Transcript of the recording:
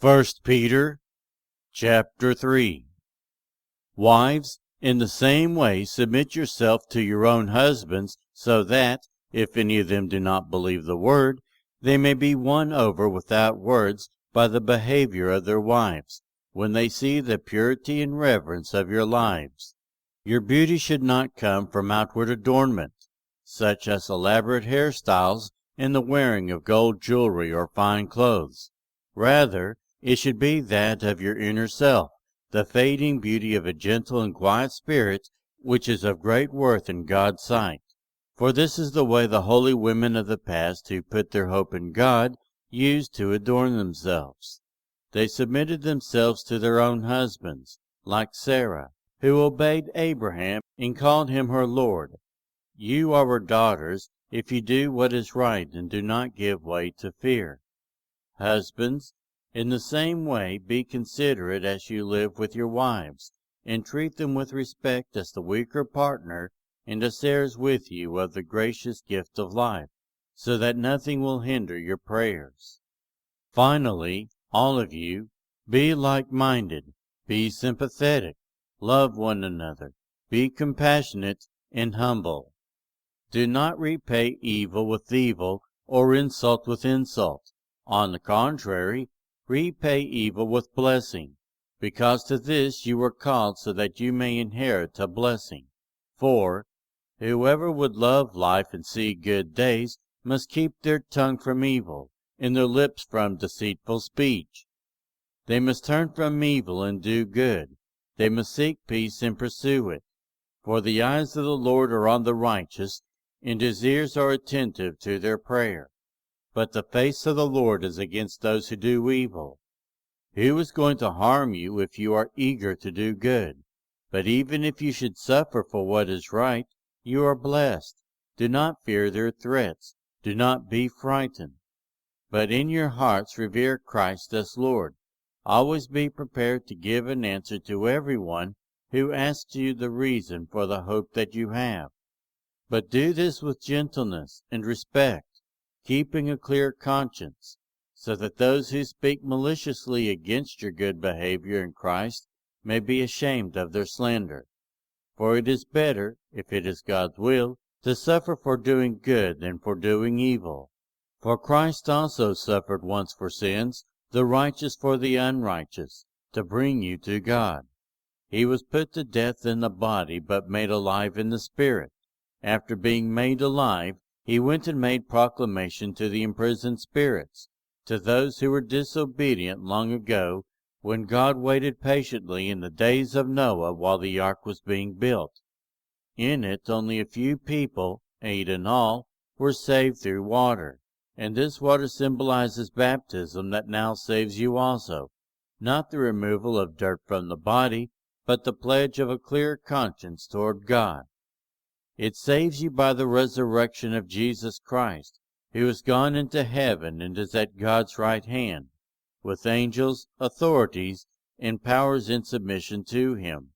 First Peter chapter 3. Wives, in the same way submit yourself to your own husbands, so that, if any of them do not believe the word, they may be won over without words by the behavior of their wives, when they see the purity and reverence of your lives. Your beauty should not come from outward adornment, such as elaborate hairstyles and the wearing of gold jewelry or fine clothes. Rather, it should be that of your inner self, the fading beauty of a gentle and quiet spirit, which is of great worth in God's sight. For this is the way the holy women of the past, who put their hope in God, used to adorn themselves. They submitted themselves to their own husbands, like Sarah, who obeyed Abraham and called him her Lord. You are her daughters, if you do what is right and do not give way to fear. Husbands, in the same way be considerate as you live with your wives, and treat them with respect as the weaker partner and as heirs with you of the gracious gift of life, so that nothing will hinder your prayers. Finally, all of you, be like-minded, be sympathetic, love one another, be compassionate and humble. Do not repay evil with evil or insult with insult. On the contrary, repay evil with blessing, because to this you were called, so that you may inherit a blessing. For whoever would love life and see good days must keep their tongue from evil, and their lips from deceitful speech. They must turn from evil and do good. They must seek peace and pursue it. For the eyes of the Lord are on the righteous, and his ears are attentive to their prayer. But the face of the Lord is against those who do evil. Who is going to harm you if you are eager to do good? But even if you should suffer for what is right, you are blessed. Do not fear their threats. Do not be frightened. But in your hearts revere Christ as Lord. Always be prepared to give an answer to everyone who asks you the reason for the hope that you have. But do this with gentleness and respect, keeping a clear conscience, so that those who speak maliciously against your good behavior in Christ may be ashamed of their slander. For it is better, if it is God's will, to suffer for doing good than for doing evil. For Christ also suffered once for sins, the righteous for the unrighteous, to bring you to God. He was put to death in the body, but made alive in the spirit. After being made alive, he went and made proclamation to the imprisoned spirits, to those who were disobedient long ago, when God waited patiently in the days of Noah while the ark was being built. In it only a few people, 8 in all, were saved through water. And this water symbolizes baptism that now saves you also, not the removal of dirt from the body, but the pledge of a clear conscience toward God. It saves you by the resurrection of Jesus Christ, who has gone into heaven and is at God's right hand, with angels, authorities, and powers in submission to him.